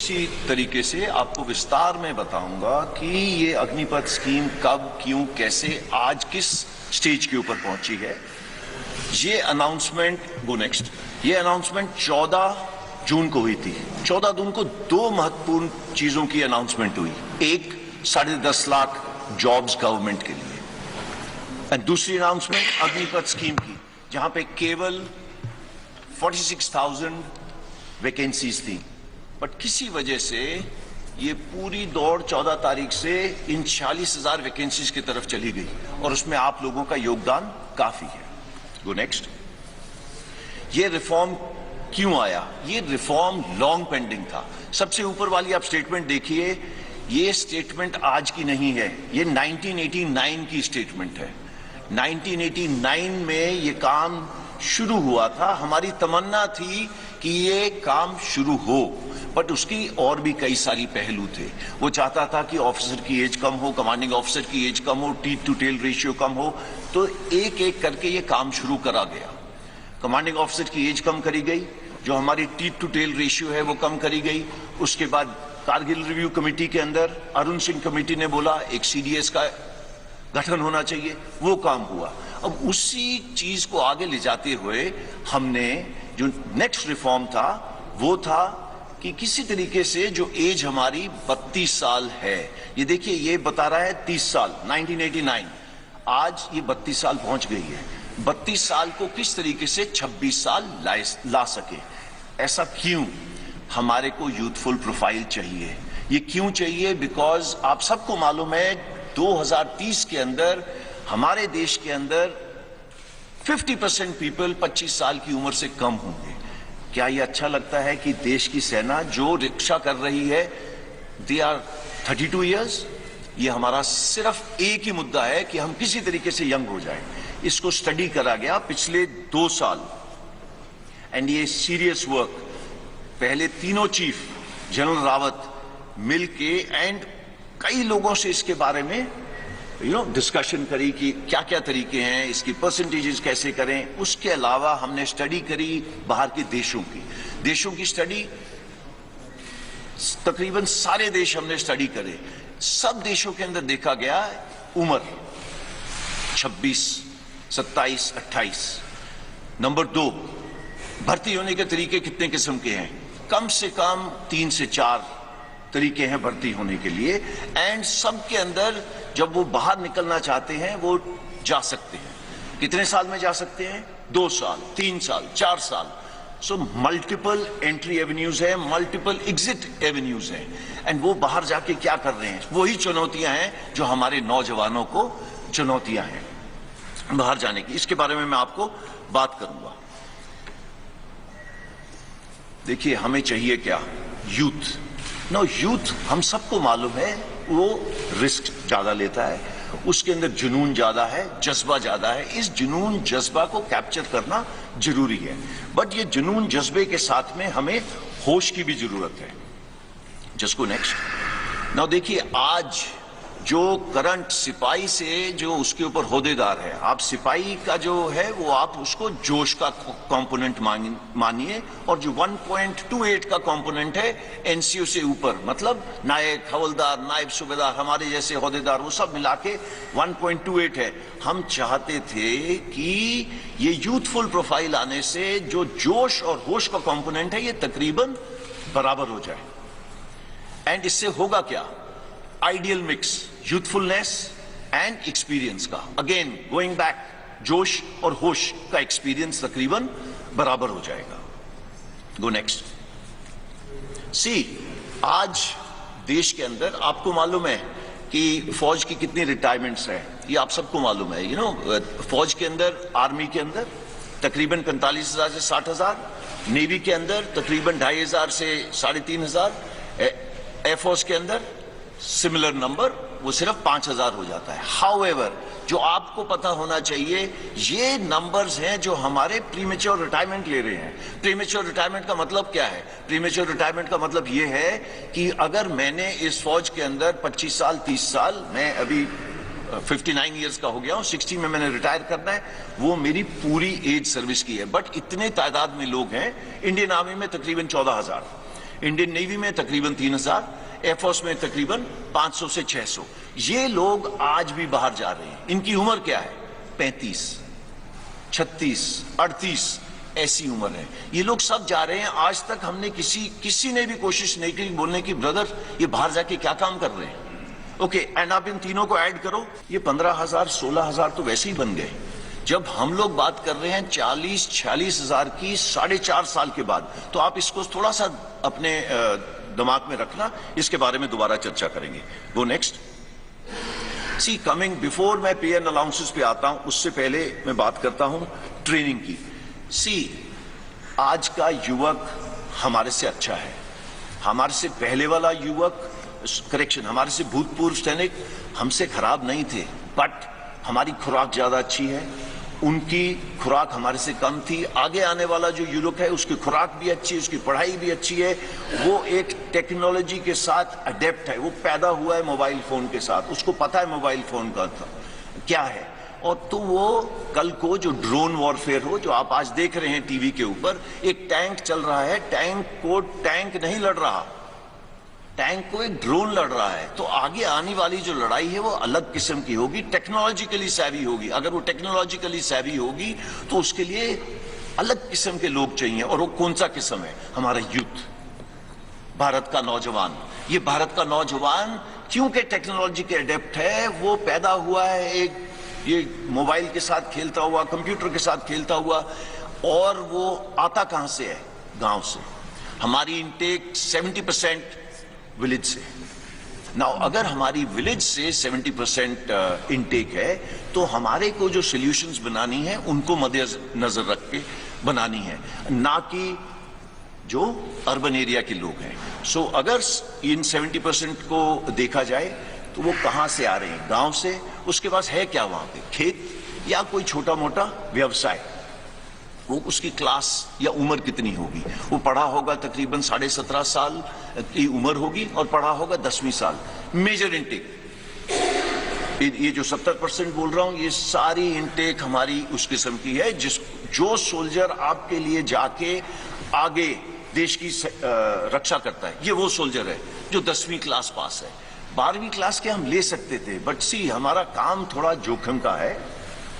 इसी तरीके से आपको विस्तार में बताऊंगा कि ये अग्निपथ स्कीम कब, क्यों, कैसे, आज किस स्टेज के ऊपर पहुंची है। ये अनाउंसमेंट, गो नेक्स्ट, ये अनाउंसमेंट 14 जून को हुई थी। 14 जून को दो महत्वपूर्ण चीजों की अनाउंसमेंट हुई। एक 10.5 लाख जॉब्स गवर्नमेंट के लिए, और दूसरी अनाउंसमेंट अग्निपथ स्कीम की, जहां पे केवल 46,000 वैकेंसीज थी। बट किसी वजह से ये पूरी दौड़ 14 तारीख से इन 46,000 वैकेंसीज की तरफ चली गई, और उसमें आप लोगों का योगदान काफी है। Go next. ये रिफॉर्म क्यों आया? ये रिफॉर्म लॉन्ग पेंडिंग था। सबसे ऊपर वाली आप स्टेटमेंट देखिए, ये स्टेटमेंट आज की नहीं है, ये 1989 की स्टेटमेंट है। 1989 में ये काम शुरू हुआ था। हमारी तमन्ना थी कि ये काम शुरू हो, बट उसकी और भी कई सारी पहलू थे। वो चाहता था कि ऑफिसर की एज कम हो, कमांडिंग ऑफिसर की एज कम हो, टीथ टू टेल रेशियो कम हो, तो एक एक करके ये काम शुरू करा गया। कमांडिंग ऑफिसर की एज कम करी गई, जो हमारी टीथ टू टेल रेशियो है वो कम करी गई। उसके बाद कारगिल रिव्यू कमेटी के अंदर अरुण सिंह कमेटी ने बोला एक सीडीएस का गठन होना चाहिए, वो काम हुआ। अब उसी चीज को आगे ले जाते हुए हमने जो नेक्स्ट रिफॉर्म था वो था कि किसी तरीके से जो एज हमारी 32 साल है, ये देखिए ये बता रहा है 30 साल 1989, आज ये 32 साल पहुंच गई है। 32 साल को किस तरीके से 26 साल ला सके। ऐसा क्यों? हमारे को यूथफुल प्रोफाइल चाहिए। ये क्यों चाहिए? बिकॉज आप सबको मालूम है 2030 के अंदर हमारे देश के अंदर 50% पीपल 25 साल की उम्र से कम होंगे। क्या ये अच्छा लगता है कि देश की सेना जो रक्षा कर रही है दे आर 32 इयर्स? ये हमारा सिर्फ एक ही मुद्दा है कि हम किसी तरीके से यंग हो जाए। इसको स्टडी करा गया पिछले 2 साल, एंड ये सीरियस वर्क। पहले तीनों चीफ जनरल रावत मिलके एंड कई लोगों से इसके बारे में डिस्कशन करी कि क्या क्या तरीके हैं, इसकी परसेंटेजेस कैसे करें। उसके अलावा हमने स्टडी करी बाहर के देशों की स्टडी, तकरीबन सारे देश हमने स्टडी करे। सब देशों के अंदर देखा गया उम्र 26, 27, 28। नंबर 2, भर्ती होने के तरीके कितने किस्म के हैं? कम से कम 3 से 4 तरीके हैं भर्ती होने के लिए, एंड सबके अंदर जब वो बाहर निकलना चाहते हैं वो जा सकते हैं। कितने साल में जा सकते हैं? 2 साल, 3 साल, 4 साल। सो मल्टीपल एंट्री एवेन्यूज है, मल्टीपल एग्जिट एवेन्यूज हैं, एंड वो बाहर जाके क्या कर रहे हैं? वही चुनौतियां हैं जो हमारे नौजवानों को चुनौतियां हैं बाहर जाने की। इसके बारे में मैं आपको बात करूंगा। देखिए हमें चाहिए क्या? यूथ। यूथ हम सबको मालूम है वो रिस्क ज्यादा लेता है, उसके अंदर जुनून ज्यादा है, जज्बा ज्यादा है। इस जुनून जज्बा को कैप्चर करना जरूरी है, बट ये जुनून जज्बे के साथ में हमें होश की भी जरूरत है। जिसको नेक्स्ट। नाउ देखिए आज जो करंट सिपाही से जो उसके ऊपर होदेदार है, आप सिपाही का जो है वो आप उसको जोश का कंपोनेंट मानिए, और जो 1.28 का कंपोनेंट है एनसीओ से ऊपर, मतलब नायक, हवलदार, नायब सूबेदार, हमारे जैसे होदेदार, वो सब मिला के 1.28 है। हम चाहते थे कि ये यूथफुल प्रोफाइल आने से जो जोश और होश का कंपोनेंट है ये तकरीबन बराबर हो जाए। एंड इससे होगा क्या? Ideal mix, youthfulness and experience का। अगेन गोइंग बैक, जोश और होश का एक्सपीरियंस तकरीबन बराबर हो जाएगा। गो नेक्स्ट। सी, आज देश के अंदर आपको मालूम है कि फौज की कितनी रिटायरमेंट्स हैं, ये आप सबको मालूम है। फौज के अंदर, आर्मी के अंदर तकरीबन 45,000 से 60,000, नेवी के अंदर तकरीबन 2,500 से 3,500, एयरफोर्स के अंदर सिमिलर नंबर, वो सिर्फ 5,000 हो जाता है। हाउएवर, जो आपको पता होना चाहिए, ये नंबर्स हैं जो हमारे प्रीमेच्योर रिटायरमेंट ले रहे हैं। प्रीमेच्योर रिटायरमेंट का मतलब क्या है? प्रीमेच्योर रिटायरमेंट का मतलब ये है कि अगर मैंने इस फौज के अंदर 25 साल, 30 साल, मैं अभी 59 ईयर्स का हो गया हूं, 60 में मैंने रिटायर करना है, वो मेरी पूरी एज सर्विस की है। बट इतने तादाद में लोग हैं इंडियन आर्मी में, तकरीबन 14,000। इंडियन नेवी में तकरीबन 3000, एयरफोर्स में तकरीबन 500 से 600। ये लोग आज भी बाहर जा रहे हैं। इनकी उम्र क्या है? 35, 36, 38 ऐसी उम्र है। ये लोग सब जा रहे हैं। आज तक हमने किसी ने भी कोशिश नहीं की बोलने की ब्रदर ये बाहर जाके क्या काम कर रहे हैं। ओके, एंड आप इन तीनों को ऐड करो, ये 15,000 16,000 तो वैसे ही बन गए। जब हम लोग बात कर रहे हैं 40-46 हजार की 4.5 साल के बाद, तो आप इसको थोड़ा सा अपने दिमाग में रखना, इसके बारे में दोबारा चर्चा करेंगे। Go next. See coming before मैं पे एंड अलाउंसेस पे आता हूं, उससे पहले मैं बात करता हूं ट्रेनिंग की। सी आज का युवक हमारे से अच्छा है। हमारे से पहले वाला युवक, करेक्शन, हमारे से भूतपूर्व सैनिक हमसे खराब नहीं थे, बट हमारी खुराक ज्यादा अच्छी है, उनकी खुराक हमारे से कम थी। आगे आने वाला जो युवक है उसकी खुराक भी अच्छी है, उसकी पढ़ाई भी अच्छी है, वो एक टेक्नोलॉजी के साथ अडेप्ट है, वो पैदा हुआ है मोबाइल फोन के साथ, उसको पता है मोबाइल फोन का क्या है। और तो वो कल को जो ड्रोन वॉरफेयर हो, जो आप आज देख रहे हैं टीवी के ऊपर, एक टैंक चल रहा है, टैंक को टैंक नहीं लड़ रहा, टैंक को एक ड्रोन लड़ रहा है। तो आगे आने वाली जो लड़ाई है वो अलग किस्म की होगी, टेक्नोलॉजिकली सैवी होगी। अगर वो टेक्नोलॉजिकली सैवी होगी तो उसके लिए अलग किस्म के लोग चाहिए। और वो कौन सा किस्म है? हमारा यूथ, भारत का नौजवान। ये भारत का नौजवान क्योंकि टेक्नोलॉजी के अडेप्ट है, वो पैदा हुआ है एक ये मोबाइल के साथ खेलता हुआ, कंप्यूटर के साथ खेलता हुआ, और वो आता कहां से है? गांव से। हमारी इनटेक 70% विलेज से। नाउ अगर हमारी विलेज से 70% इनटेक है, तो हमारे को जो सॉल्यूशंस बनानी है उनको मद्देनजर रख के बनानी है, ना कि जो अर्बन एरिया के लोग हैं। सो अगर इन 70% को देखा जाए तो वो कहां से आ रहे हैं? गांव से। उसके पास है क्या वहां पे? खेत या कोई छोटा मोटा व्यवसाय। वो उसकी क्लास या उम्र कितनी होगी? वो पढ़ा होगा तकरीबन 17.5 साल की उम्र होगी और पढ़ा होगा 10वीं साल। मेजर इनटेक, ये जो 70% बोल रहा हूं, ये सारी इनटेक हमारी उस किस्म की है जो सोल्जर आपके लिए जाके आगे देश की रक्षा करता है, ये वो सोल्जर है जो 10वीं क्लास पास है। 12वीं क्लास के हम ले सकते थे, बट सी हमारा काम थोड़ा जोखिम का है।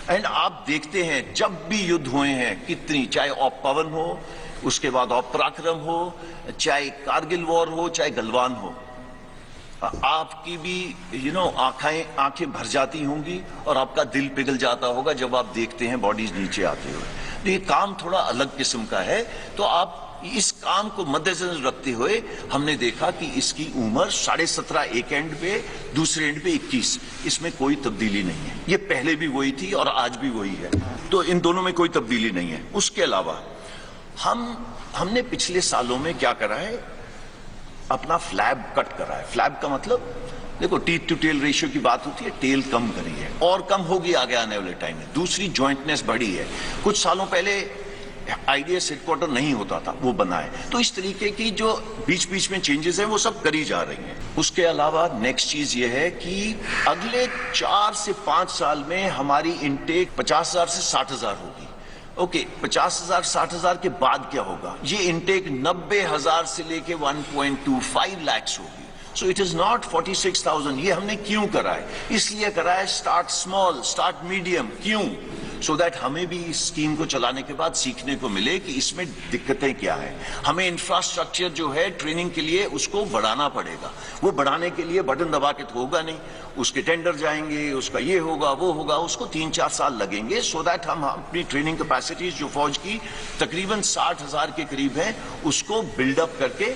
एंड आप देखते हैं जब भी युद्ध हुए हैं कितनी, चाहे ऑप पवन हो, उसके बाद ऑप पराक्रम हो, चाहे कारगिल वॉर हो, चाहे गलवान हो, आपकी भी आंखें भर जाती होंगी और आपका दिल पिघल जाता होगा जब आप देखते हैं बॉडीज नीचे आते हुए। तो ये काम थोड़ा अलग किस्म का है। तो आप इस काम को मद्देनजर रखते हुए हमने देखा कि इसकी उम्र 17.5 एक एंड पे, दूसरे एंड पे 21। इसमें कोई तब्दीली नहीं है। ये पहले भी वही थी और आज भी वही है, तो इन दोनों में कोई तब्दीली नहीं है। उसके अलावा हमने पिछले सालों में क्या करा है? अपना फ्लैब कट करा है। फ्लैब का मतलब देखो, टीथ टू टेल रेशियो की बात होती है, टेल कम करी है और कम होगी आगे आने वाले टाइम में। दूसरी जॉइंटनेस बढ़ी है। कुछ सालों पहले आईडीएस हेडक्वार्टर नहीं होता था, वो बना है। तो इस तरीके की जो बीच बीच में चेंजेस हैं वो सब करी जा रही हैं। उसके अलावा नेक्स्ट चीज ये है कि अगले 4 से 5 साल में हमारी इनटेक 50,000 से 60,000 होगी। ओके, 50,000 60,000 के बाद क्या होगा? ये इनटेक 90,000 से लेके 1.25 लाख होगी। सो इट इज नॉट 46,000। ये हमने क्यों करा है? इसलिए करा है स्टार्ट स्मॉल, स्टार्ट मीडियम। क्यों? सो दैट हमें भी इस स्कीम को चलाने के बाद सीखने को मिले कि इसमें दिक्कतें क्या है। हमें इंफ्रास्ट्रक्चर जो है ट्रेनिंग के लिए उसको बढ़ाना पड़ेगा। वो बढ़ाने के लिए बटन दबा के तो होगा नहीं, उसके टेंडर जाएंगे, उसका ये होगा वो होगा, उसको 3-4 साल लगेंगे। सो दैट हम अपनी ट्रेनिंग कैपेसिटीज जो फौज की तकरीबन 60,000 के करीब है, उसको बिल्डअप करके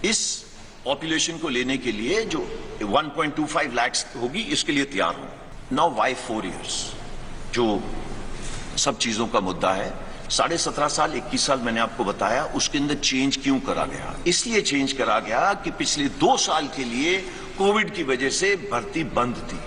इस पॉपुलेशन को लेने के लिए जो 1.25 लाख होगी, इसके लिए तैयार हो। नाउ वाई 4 years, जो सब चीजों का मुद्दा है। 17.5 साल 21 साल मैंने आपको बताया, उसके अंदर चेंज क्यों करा गया? इसलिए चेंज करा गया कि पिछले 2 साल के लिए कोविड की वजह से भर्ती बंद थी।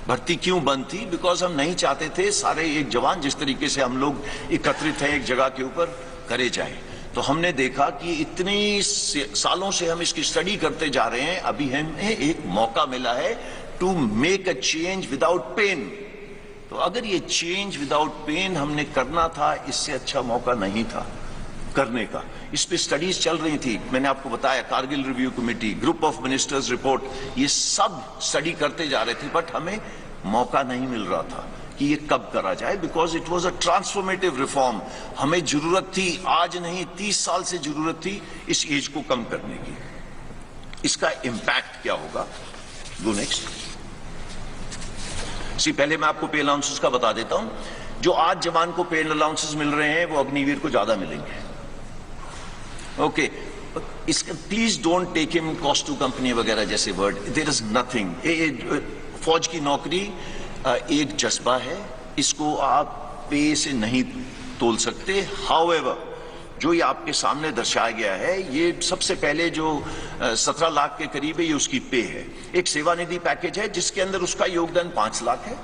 भर्ती क्यों बंद थी? बिकॉज हम नहीं चाहते थे सारे एक जवान जिस तरीके से हम लोग एकत्रित हैं एक जगह के ऊपर करे जाए। तो हमने देखा कि इतनी सालों से हम इसकी स्टडी करते जा रहे हैं, अभी हमें एक मौका मिला है to make a change without pain. तो अगर ये चेंज विदाउट पेन हमने करना था, इससे अच्छा मौका नहीं था। करने का। इस पे स्टडीज चल रही थी, मैंने आपको बताया, Kargil review committee, group of ministers report, ये सब स्टडी करते जा रहे थे, बट हमें मौका नहीं मिल रहा था कि ये कब करा जाए, because it was a transformative reform. हमें जरूरत थी, आज नहीं 30 साल से जरूरत थी इस एज को कम करने की। इसका इंपैक्ट क्या होगा? Go next. पहले मैं आपको पे अलाउंसेस का बता देता हूं। जो आज जवान को पे अलाउंसेस मिल रहे हैं वो अग्निवीर को ज्यादा मिलेंगे। ओके, इसका please don't take him cost to company वगैरह जैसे वर्ड, देयर इज नथिंग। फौज की नौकरी एक जज्बा है, इसको आप पे से नहीं तोल सकते। हाउएवर, जो ये आपके सामने दर्शाया गया है, ये सबसे पहले जो 17 लाख के करीब है, ये उसकी पे है। एक सेवानिधि पैकेज है जिसके अंदर उसका योगदान 5 लाख है।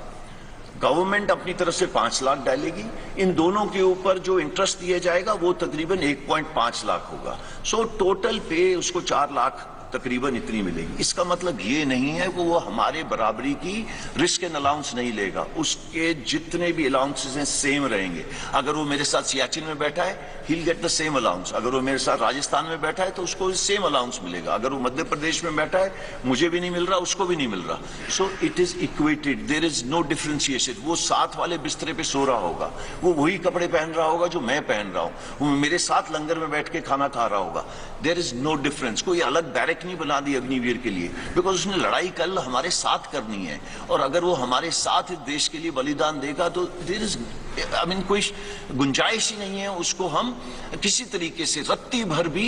गवर्नमेंट अपनी तरफ से 5 लाख डालेगी। इन दोनों के ऊपर जो इंटरेस्ट दिया जाएगा वो तकरीबन 1.5 लाख होगा। सो टोटल पे उसको 4 लाख तकरीबन इतनी मिलेगी। इसका मतलब ये नहीं है कि वो हमारे बराबरी की रिस्क एंड अलाउंस नहीं लेगा, उसके जितने भी अलाउंसेस हैं सेम रहेंगे। अगर वो मेरे साथ सियाचिन में बैठा है, he will get the same allowance. अगर वो मेरे साथ राजस्थान में बैठा है तो उसको सेम अलाउंस मिलेगा। अगर वो मध्य प्रदेश में बैठा है, मुझे भी नहीं मिल रहा, उसको भी नहीं मिल रहा। So it is equated, there is no differentiation. वो साथ वाले बिस्तरे पे सो रहा होगा, वो वही कपड़े पहन रहा होगा जो मैं पहन रहा हूं, वो मेरे साथ लंगर में बैठ के खाना खा रहा होगा। There is no difference. कोई अलग बैरक नहीं बना दी अग्निवीर के लिए, बिकॉज उसने लड़ाई कल हमारे साथ करनी है। और अगर वो हमारे साथ इस देश के लिए बलिदान देगा तो देयर इज कोई गुंजाइश ही नहीं है उसको हम किसी तरीके से रत्ती भर भी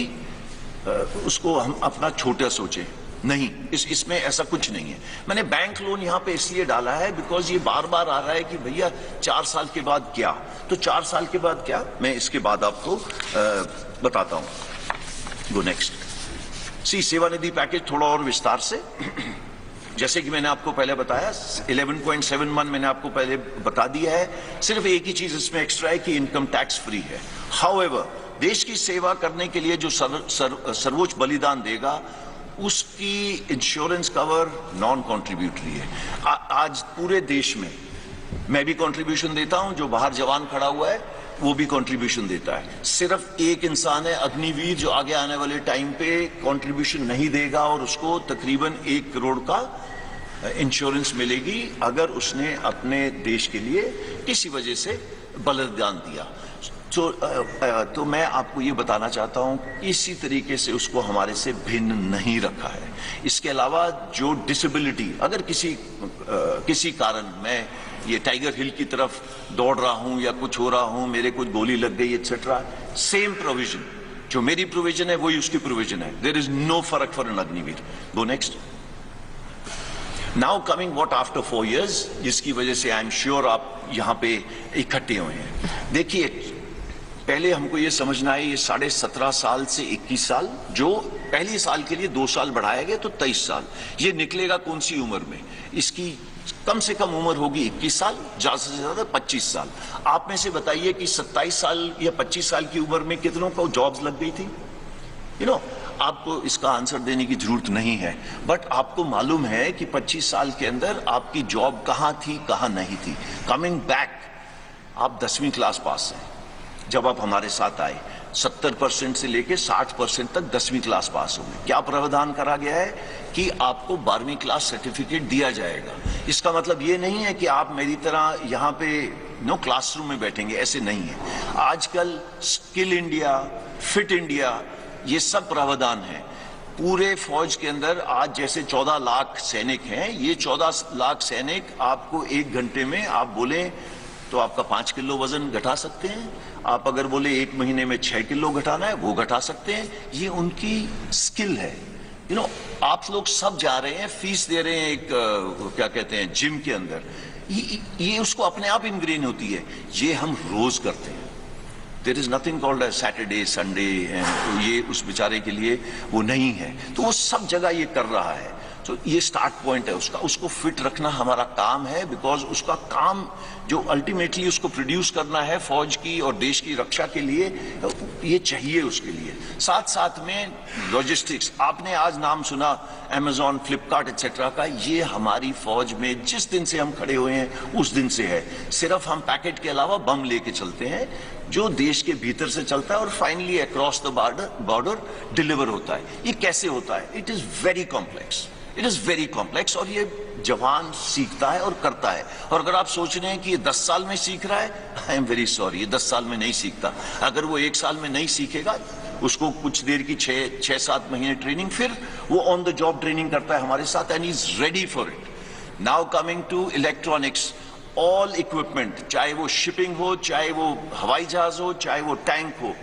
उसको हम अपना छोटा सोचे। नहीं, इसमें ऐसा कुछ नहीं है। मैंने बैंक लोन यहां पे इसलिए डाला है बिकॉज ये बार बार आ रहा है कि भैया 4 साल के बाद क्या, तो 4 साल के बाद क्या, मैं इसके बाद आपको बताता हूं। Go next. सेवानिधि पैकेज थोड़ा और विस्तार से, जैसे कि मैंने आपको पहले बताया 11.71 मैंने आपको पहले बता दिया है। सिर्फ एक ही चीज इसमें एक्स्ट्रा है कि इनकम टैक्स फ्री है। हाउएवर, देश की सेवा करने के लिए जो सर्वोच्च बलिदान देगा उसकी इंश्योरेंस कवर नॉन कॉन्ट्रीब्यूटरी है। आज पूरे देश में मैं भी कंट्रीब्यूशन देता हूं, जो बाहर जवान खड़ा हुआ है वो भी कंट्रीब्यूशन देता है। सिर्फ एक इंसान है अग्निवीर जो आगे आने वाले टाइम पे कंट्रीब्यूशन नहीं देगा और उसको तकरीबन 1 करोड़ का इंश्योरेंस मिलेगी अगर उसने अपने देश के लिए किसी वजह से बलिदान दिया। तो मैं आपको ये बताना चाहता हूं, इसी तरीके से उसको हमारे से भिन्न नहीं रखा है। इसके अलावा जो डिसेबिलिटी, अगर किसी कारण मैं ये टाइगर हिल की तरफ दौड़ रहा हूं या कुछ हो रहा हूं, मेरे कुछ गोली लग गई एटसेट्रा, सेम प्रोविजन, जो मेरी प्रोविजन है वही उसकी प्रोविजन है। देयर इज नो फर्क for an Agniveer. Go next. Now coming what after 4 years, जिसकी वजह से आई एम श्योर आप यहां पे इकट्ठे हुए हैं। देखिए, पहले हमको ये समझना है, ये 17.5 साल से 21 साल, जो पहले साल के लिए 2 साल बढ़ाया गया तो 23 साल, ये निकलेगा कौन सी उम्र में? इसकी कम से कम उम्र होगी 21 साल, ज्यादा से ज्यादा 25 साल। आप में से बताइए कि 27 साल या 25 साल की उम्र में कितनों को जॉब्स लग गई थी? आपको इसका आंसर देने की जरूरत नहीं है, बट आपको मालूम है कि 25 साल के अंदर आपकी जॉब कहां थी, कहां नहीं थी। कमिंग बैक, आप 10वीं क्लास पास हैं जब आप हमारे साथ आए, 70% से लेकर 60% तक 10वीं क्लास पास हो गए। क्या प्रावधान करा गया है कि आपको 12वीं क्लास सर्टिफिकेट दिया जाएगा। इसका मतलब ये नहीं है कि आप मेरी तरह यहाँ पे क्लासरूम में बैठेंगे, ऐसे नहीं है। आजकल स्किल इंडिया, फिट इंडिया, ये सब प्रावधान है। पूरे फौज के अंदर आज जैसे 14 लाख सैनिक हैं, ये 14 लाख सैनिक आपको 1 घंटे में आप बोले तो आपका 5 किलो वजन घटा सकते हैं। आप अगर बोले 1 महीने में 6 किलो घटाना है, वो घटा सकते हैं। ये उनकी स्किल है। आप लोग सब जा रहे हैं, फीस दे रहे हैं एक क्या कहते हैं जिम के अंदर, ये उसको अपने आप इनग्रेन होती है। ये हम रोज करते हैं। There is nothing called a Saturday Sunday, ये उस बेचारे के लिए वो नहीं है। तो वो सब जगह ये कर रहा है। तो ये स्टार्ट पॉइंट है उसका, उसको फिट रखना हमारा काम है, बिकॉज उसका काम जो अल्टीमेटली उसको प्रोड्यूस करना है फौज की और देश की रक्षा के लिए, ये चाहिए उसके लिए। साथ साथ में लॉजिस्टिक्स, आपने आज नाम सुना अमेजॉन, फ्लिपकार्ट एक्सेट्रा का, ये हमारी फौज में जिस दिन से हम खड़े हुए हैं उस दिन से है। सिर्फ हम पैकेट के अलावा बम लेके चलते हैं जो देश के भीतर से चलता है और finally across the border deliver होता है। ये कैसे होता है? It is very complex, it is very complex, और ये जवान सीखता है और करता है। और अगर आप सोच रहे हैं कि ये 10 साल में सीख रहा है, आई एम वेरी सॉरी, ये 10 साल में नहीं सीखता। अगर वो 1 साल में नहीं सीखेगा, उसको कुछ देर की 6-7 महीने ट्रेनिंग, फिर वो ऑन द जॉब ट्रेनिंग करता है हमारे साथ, and is ready for it. Now coming to electronics, all equipment, चाहे वो शिपिंग हो, चाहे वो हवाई जहाज हो, चाहे वो टैंक हो,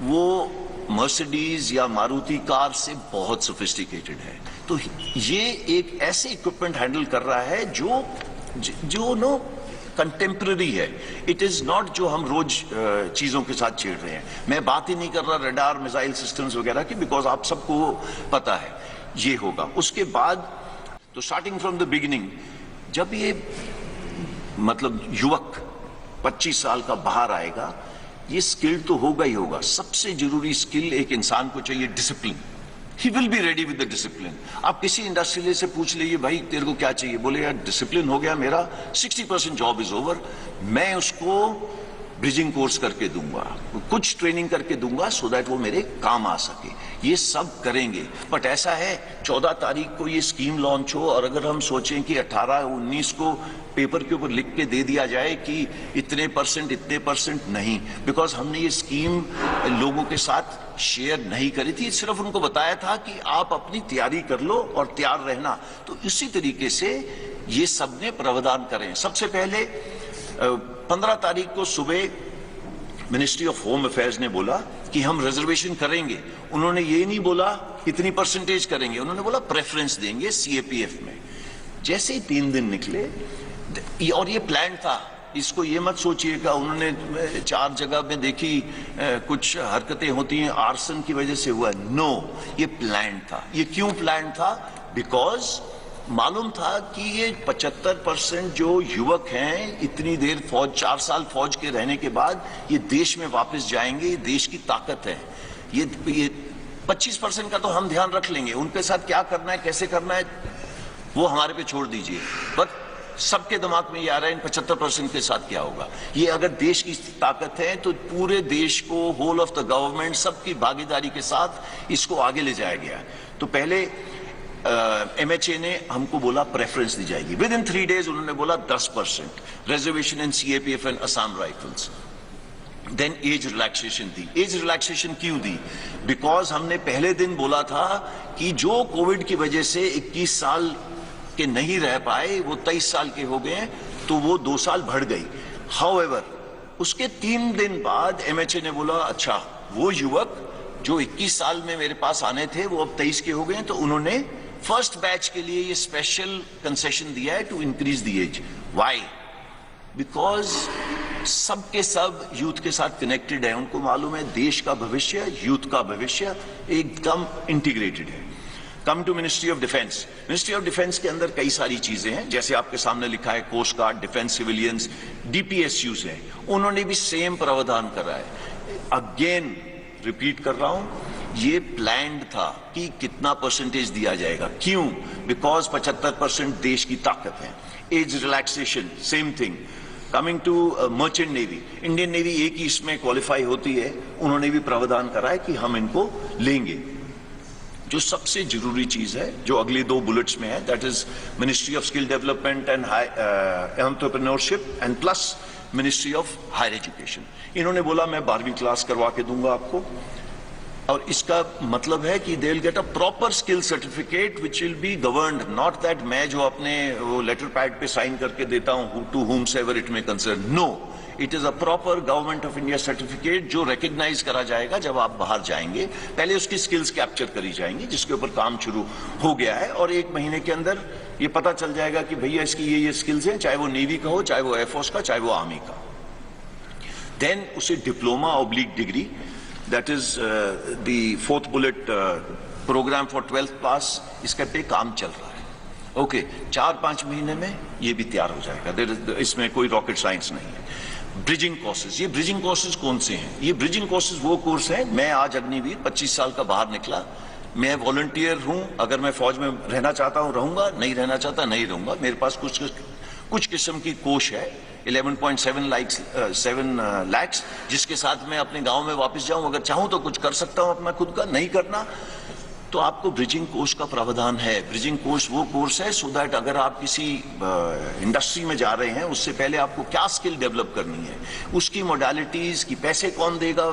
वो मर्सिडीज या मारुति कार से बहुत सोफिस्टिकेटेड है। तो ये एक ऐसे इक्विपमेंट हैंडल कर रहा है जो नो कंटेम्प्रेरी है। इट इज नॉट जो हम रोज चीजों के साथ छेड़ रहे हैं। मैं बात ही नहीं कर रहा रडार, मिसाइल सिस्टम्स वगैरह की, बिकॉज आप सबको पता है ये होगा। उसके बाद तो स्टार्टिंग फ्रॉम द बिगिनिंग, जब ये मतलब युवक 25 साल का बाहर आएगा, ये स्किल तो होगा ही होगा। सबसे जरूरी स्किल एक इंसान को चाहिए, discipline. He will be ready with the discipline. आप किसी इंडस्ट्रियल से पूछ लीजिए, भाई तेरे को क्या चाहिए? बोले यार डिसिप्लिन हो गया मेरा, 60% जॉब इज ओवर, मैं उसको ब्रिजिंग कोर्स करके दूंगा, कुछ ट्रेनिंग करके दूंगा, सो दैट वो मेरे काम आ सके। ये सब करेंगे। बट ऐसा है 14 तारीख को ये स्कीम लॉन्च हो, और अगर हम सोचें कि 18-19 को पेपर के ऊपर लिख के दे दिया जाए कि इतने परसेंट नहीं, बिकॉज हमने ये स्कीम लोगों के साथ शेयर नहीं करी थी, सिर्फ उनको बताया था कि आप अपनी तैयारी कर लो और तैयार रहना। तो इसी तरीके से ये सबने प्रावधान करें। सबसे पहले 15 तारीख को सुबह मिनिस्ट्री ऑफ होम अफेयर्स ने बोला कि हम रिजर्वेशन करेंगे। उन्होंने ये नहीं बोला कितनी परसेंटेज करेंगे, उन्होंने बोला प्रेफरेंस देंगे सीएपीएफ में। जैसे ही 3 दिन निकले, और ये प्लान था, इसको ये मत सोचिएगा उन्होंने 4 जगह में देखी कुछ हरकतें होती हैं आर्सन की वजह से हुआ। नो, ये प्लान था। ये क्यों प्लान था? बिकॉज मालूम था कि ये 75% जो युवक हैं, इतनी देर फौज, 4 साल फौज के रहने के बाद ये देश में वापस जाएंगे। ये देश की ताकत है। ये 25% का तो हम ध्यान रख लेंगे, उनके साथ क्या करना है, कैसे करना है, वो हमारे पे छोड़ दीजिए। बट सबके दिमाग में ये आ रहा है इन 75% के साथ क्या होगा। ये अगर देश की ताकत है तो पूरे देश को, होल ऑफ द गवर्नमेंट, सबकी भागीदारी के साथ इसको आगे ले जाया गया। तो पहले एमएचए ने हमको बोला प्रेफरेंस दी जाएगी। विद इन 3 डेज उन्होंने बोला 10% reservation in CAPF and Assam rifles. Then age relaxation दी। एज रिलैक्सेशन क्यों दी? बिकॉज हमने पहले दिन बोला था कि जो कोविड की वजह से 21 साल के नहीं रह पाए वो 23 साल के हो गए, तो वो 2 साल बढ़ गई। हाउएवर उसके 3 दिन बाद एमएचए ने बोला अच्छा, वो युवक जो 21 साल में मेरे पास आने थे वो अब 23 के हो गए, तो उन्होंने फर्स्ट बैच के लिए ये स्पेशल कंसेशन दिया है to increase the age. Why? Because सबके सब यूथ के साथ कनेक्टेड है। उनको मालूम है देश का भविष्य, यूथ का भविष्य एकदम इंटीग्रेटेड है। Come to ministry of defence. Ministry of defence के अंदर कई सारी चीजें हैं, जैसे आपके सामने लिखा है coast guard, defence civilians, DPSUs हैं, उन्होंने भी सेम प्रावधान करा है। अगेन रिपीट कर रहा हूं, ये प्लान्ड था कि कितना परसेंटेज दिया जाएगा। क्यों? बिकॉज 75% देश की ताकत है। Age relaxation same thing. Coming to merchant navy, Indian navy एक ही इसमें क्वालिफाई होती है, उन्होंने भी प्रावधान करा है कि हम इनको लेंगे। जो सबसे जरूरी चीज है जो अगले 2 बुलेट्स में है, that is ministry of skill development and entrepreneurship and plus ministry of higher education. इन्होंने बोला मैं 12वीं क्लास करवा के दूंगा आपको, और इसका मतलब है कि they will get a proper skill certificate which will be governed, not that मैं जो अपने वो लेटर पैड पे साइन करके देता हूं to whomsoever it may concern. No, it is a proper government of India certificate जो रिकग्नाइज करा जाएगा जब आप बाहर जाएंगे। पहले उसकी स्किल्स कैप्चर करी जाएंगी, जिसके ऊपर काम शुरू हो गया है, और 1 महीने के अंदर ये पता चल जाएगा कि भैया इसकी ये स्किल्स हैं, चाहे वो नेवी का हो, चाहे वो एयरफोर्स का, चाहे वो आर्मी का। देन उसे diploma oblique degree, that is the 4th bullet programme for 12th pass, इसके पे काम चल रहा है। ओके, 4-5 महीने में ये भी तैयार हो जाएगा। इसमें कोई रॉकेट साइंस नहीं है। ब्रिजिंग कोर्सेज, ये ब्रिजिंग कोर्सेज कौन से हैं? ये ब्रिजिंग कोर्सेज वो कोर्स हैं, मैं आज अग्निवीर 25 साल का बाहर निकला, मैं वॉलंटियर हूं, अगर मैं फौज में रहना चाहता हूं रहूंगा, नहीं रहना चाहता नहीं रहूंगा। मेरे पास कुछ किस्म की कोष है 11.7 लाख, जिसके साथ मैं अपने गांव में वापस जाऊं, अगर चाहूं तो कुछ कर सकता हूं अपना खुद का, नहीं करना तो आपको ब्रिजिंग कोर्स का प्रावधान है। ब्रिजिंग कोर्स वो कोर्स है सो दैट अगर आप किसी इंडस्ट्री में जा रहे हैं, उससे पहले आपको क्या स्किल डेवलप करनी है, उसकी मोडालिटीज की, पैसे कौन देगा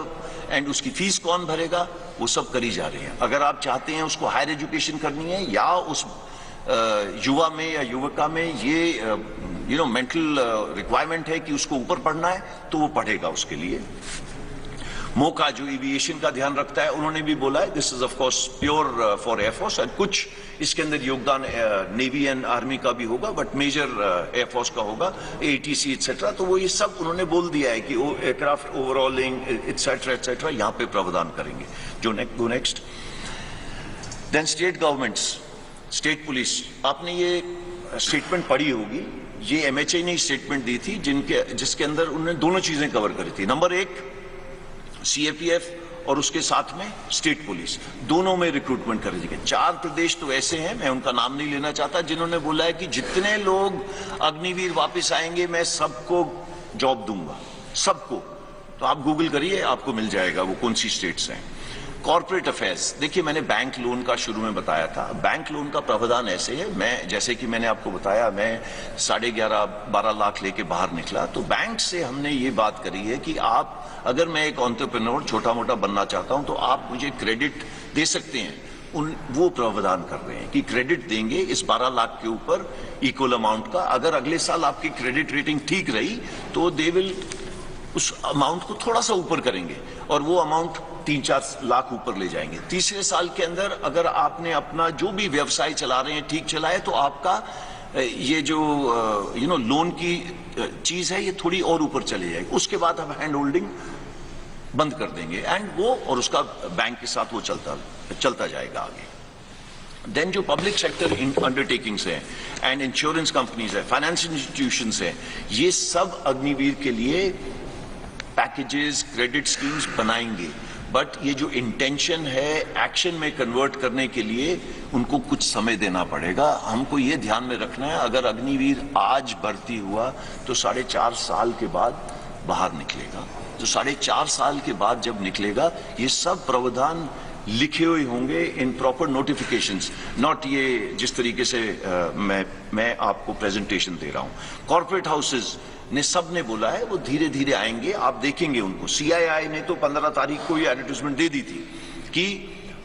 एंड उसकी फीस कौन भरेगा, वो सब करी जा रही है। अगर आप चाहते हैं उसको हायर एजुकेशन करनी है या उस युवा में या युवका में ये मेंटल रिक्वायरमेंट है कि उसको ऊपर पढ़ना है, तो वो पढ़ेगा। उसके लिए मोका जो एविएशन का ध्यान रखता है, उन्होंने भी बोला है this is of course pure for air force, and कुछ इसके अंदर योगदान नेवी एंड आर्मी का भी होगा, बट मेजर एयरफोर्स का होगा, एटीसी एटसेट्रा। तो वो ये सब उन्होंने बोल दिया है कि एयरक्राफ्ट ओवरऑलिंग एटसेट्रा एटसेट्रा यहाँ पे प्रावधान करेंगे। जो next then state governments, state police, आपने ये स्टेटमेंट पढ़ी होगी, ये एमएचए ने स्टेटमेंट दी थी जिसके अंदर उन्होंने दोनों चीजें कवर करी थी। नंबर 1 सीएपीएफ और उसके साथ में स्टेट पुलिस, दोनों में रिक्रूटमेंट कर दी गई। 4 प्रदेश तो ऐसे हैं, मैं उनका नाम नहीं लेना चाहता, जिन्होंने बोला है कि जितने लोग अग्निवीर वापस आएंगे मैं सबको जॉब दूंगा, सबको। तो आप गूगल करिए, आपको मिल जाएगा वो कौन सी स्टेट्स हैं। कॉर्पोरेट अफेयर्स, देखिए मैंने बैंक लोन का शुरू में बताया था। बैंक लोन का प्रावधान ऐसे है, मैं जैसे कि मैंने आपको बताया, मैं 11.5-12 लाख लेके बाहर निकला, तो बैंक से हमने ये बात करी है कि आप, अगर मैं एक एंटरप्रेन्योर छोटा मोटा बनना चाहता हूं तो आप मुझे क्रेडिट दे सकते हैं। वो प्रावधान कर रहे हैं कि क्रेडिट देंगे इस 12 लाख के ऊपर इक्वल अमाउंट का। अगर अगले साल आपकी क्रेडिट रेटिंग ठीक रही तो दे विल उस अमाउंट को थोड़ा सा ऊपर करेंगे और वो अमाउंट 3-4 लाख ऊपर ले जाएंगे। तीसरे साल के अंदर अगर आपने अपना जो भी व्यवसाय चला रहे हैं ठीक चलाए, तो आपका ये जो लोन की चीज है ये थोड़ी और ऊपर चली जाएगी। उसके बाद हम हैंड होल्डिंग बंद कर देंगे एंड वो और उसका बैंक के साथ वो चलता जाएगा आगे। देन जो पब्लिक सेक्टर अंडरटेकिंग्स हैं एंड इंश्योरेंस कंपनीज है, फाइनेंशियल इंस्टीट्यूशंस हैं, ये सब अग्निवीर के लिए पैकेजेस, क्रेडिट स्कीम्स बनाएंगे। बट ये जो इंटेंशन है एक्शन में कन्वर्ट करने के लिए उनको कुछ समय देना पड़ेगा। हमको ये ध्यान में रखना है, अगर अग्निवीर आज भर्ती हुआ तो 4.5 साल के बाद बाहर निकलेगा। तो 4.5 साल के बाद जब निकलेगा, ये सब प्रावधान लिखे हुए होंगे इन प्रॉपर नोटिफिकेशंस, नॉट ये जिस तरीके से मैं आपको प्रेजेंटेशन दे रहा हूं। कॉर्पोरेट हाउसेज ने सब ने बोला है वो धीरे धीरे आएंगे, आप देखेंगे उनको। सीआईआई ने तो 15 तारीख को ये एडवर्टाइजमेंट दे दी थी कि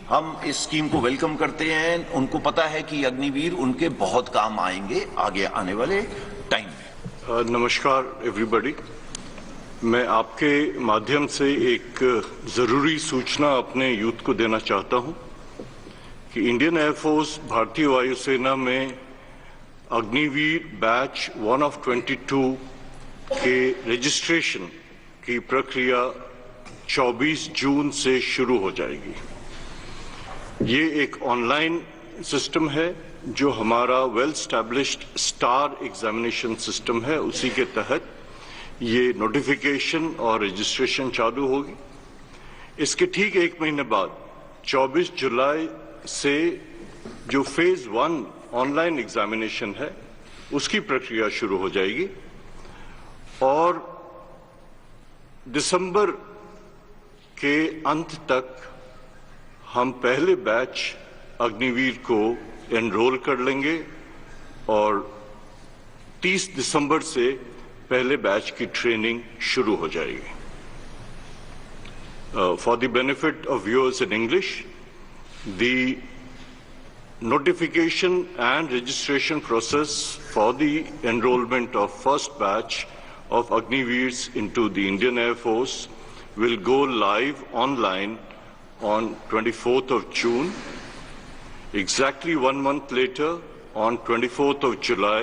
हम इस स्कीम को वेलकम करते हैं, उनको पता है कि अग्निवीर उनके बहुत काम आएंगे आगे आने वाले टाइम में। नमस्कार एवरीबॉडी, मैं आपके माध्यम से एक जरूरी सूचना अपने यूथ को देना चाहता हूं कि इंडियन एयरफोर्स भारतीय वायुसेना में अग्निवीर बैच 1 of 22 के रजिस्ट्रेशन की प्रक्रिया 24 जून से शुरू हो जाएगी। ये एक ऑनलाइन सिस्टम है जो हमारा well established star examination system है, उसी के तहत ये नोटिफिकेशन और रजिस्ट्रेशन चालू होगी। इसके ठीक 1 महीने बाद 24 जुलाई से जो फेज 1 ऑनलाइन एग्जामिनेशन है उसकी प्रक्रिया शुरू हो जाएगी और दिसंबर के अंत तक हम पहले बैच अग्निवीर को एनरोल कर लेंगे और 30 दिसंबर से पहले बैच की ट्रेनिंग शुरू हो जाएगी। For the benefit of viewers in English, the notification and registration process for the enrollment of first batch of Agniveers into the Indian Air Force will go live online on 24th of June. Exactly 1 month later, on 24th of July,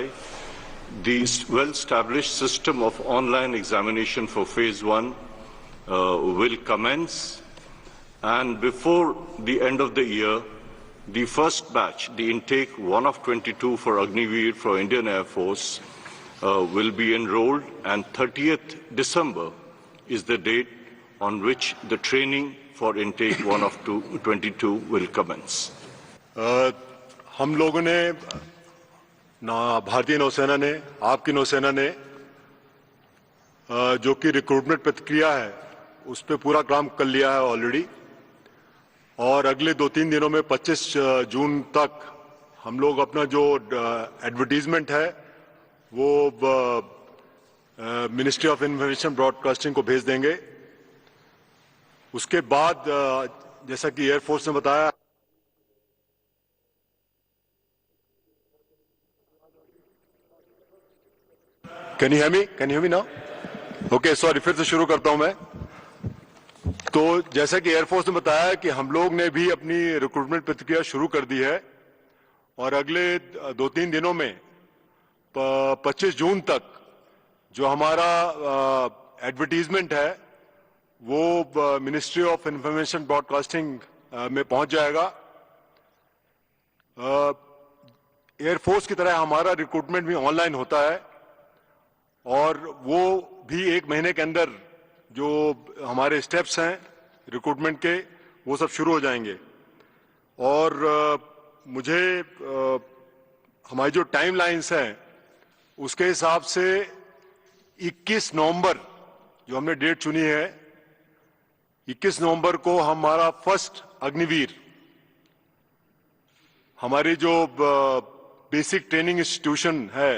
the well-established system of online examination for phase 1 will commence, and before the end of the year, The first batch, the intake 1 of 22 for Agniveer for Indian Air Force, will be enrolled, and 30th December is the date on which the training for intake 1 of 22 will commence. हम लोगों ने भारतीय नौसेना ने, आपकी नौसेना ने जो कि रिक्रूटमेंट प्रक्रिया है उस पर पूरा काम कर लिया है ऑलरेडी, और अगले 2-3 दिनों में 25 जून तक हम लोग अपना जो एडवर्टीजमेंट है वो मिनिस्ट्री ऑफ इंफॉर्मेशन ब्रॉडकास्टिंग को भेज देंगे। उसके बाद जैसा कि एयरफोर्स ने बताया, can you hear me now? Okay, sorry, फिर से शुरू करता हूं मैं। तो जैसा कि एयरफोर्स ने बताया कि हम लोग ने भी अपनी रिक्रूटमेंट प्रक्रिया शुरू कर दी है, और अगले 2-3 दिनों में 25 जून तक जो हमारा एडवर्टीजमेंट है वो मिनिस्ट्री ऑफ इंफॉर्मेशन ब्रॉडकास्टिंग में पहुंच जाएगा। एयरफोर्स की तरह हमारा रिक्रूटमेंट भी ऑनलाइन होता है, और वो भी 1 महीने के अंदर जो हमारे स्टेप्स हैं रिक्रूटमेंट के वो सब शुरू हो जाएंगे। और मुझे हमारी जो टाइम लाइन्स हैं उसके हिसाब से 21 नवंबर जो हमने डेट चुनी है, 21 नवंबर को हमारा फर्स्ट अग्निवीर हमारी जो बेसिक ट्रेनिंग इंस्टीट्यूशन है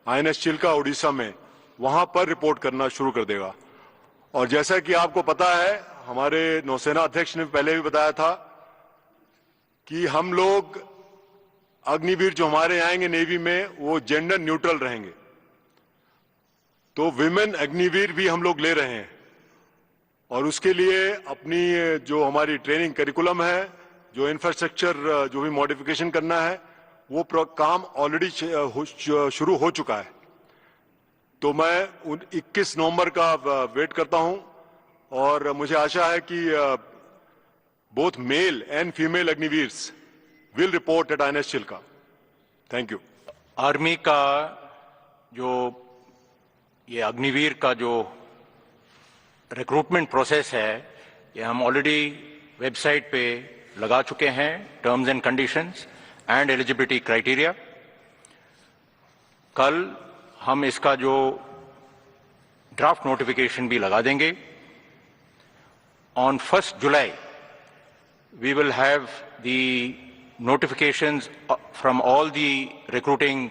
INS चिल्का उड़ीसा में, वहां पर रिपोर्ट करना शुरू कर देगा। और जैसा कि आपको पता है, हमारे नौसेना अध्यक्ष ने पहले भी बताया था कि हम लोग अग्निवीर जो हमारे आएंगे नेवी में वो जेंडर न्यूट्रल रहेंगे। तो विमेन अग्निवीर भी हम लोग ले रहे हैं, और उसके लिए अपनी जो हमारी ट्रेनिंग करिकुलम है, जो इंफ्रास्ट्रक्चर जो भी मॉडिफिकेशन करना है, वो काम ऑलरेडी शुरू हो चुका है। तो मैं 21 नवंबर का वेट करता हूं, और मुझे आशा है कि both male and female Agniveers will report at INS Chilka. Thank you. Army का जो ये अग्निवीर का जो रिक्रूटमेंट प्रोसेस है, ये हम ऑलरेडी वेबसाइट पे लगा चुके हैं, terms and conditions and eligibility criteria. कल हम इसका जो ड्राफ्ट नोटिफिकेशन भी लगा देंगे। On 1 July we will have the notifications from all the recruiting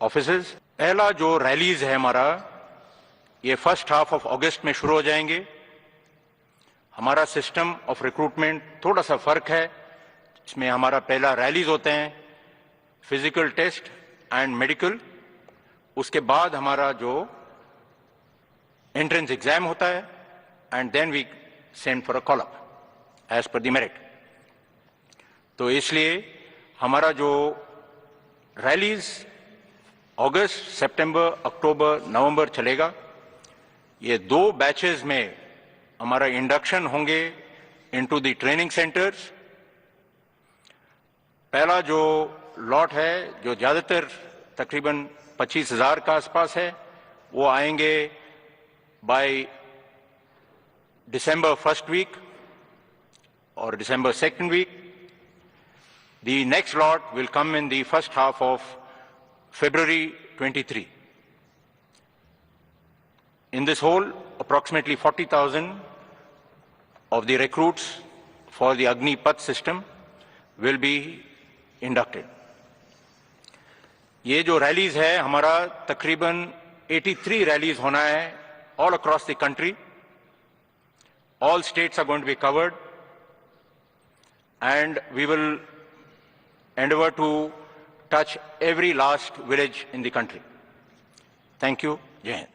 offices. पहला जो रैलीज है हमारा, ये फर्स्ट हाफ ऑफ अगस्त में शुरू हो जाएंगे। हमारा सिस्टम ऑफ रिक्रूटमेंट थोड़ा सा फर्क है, इसमें हमारा पहला रैलीज होते हैं, फिजिकल टेस्ट एंड मेडिकल। उसके बाद हमारा जो एंट्रेंस एग्जाम होता है, and then we send for a call up as per the merit. तो इसलिए हमारा जो रैलीज अगस्त, सितंबर, अक्टूबर, नवंबर चलेगा। ये 2 बैचेस में हमारा इंडक्शन होंगे इनटू द ट्रेनिंग सेंटर्स। पहला जो लॉट है, जो ज्यादातर तकरीबन 25,000 का आसपास है, वो आएंगे bye December 1st week or December 2nd week. The next lot will come in the first half of February 23. In this whole, approximately 40,000 of the recruits for the Agni Path system will be inducted. ये जो rallies है हमारा तकरीबन 83 rallies होना है all across the country. All states are going to be covered, and we will endeavor to touch every last village in the country. Thank you. Jai Hind.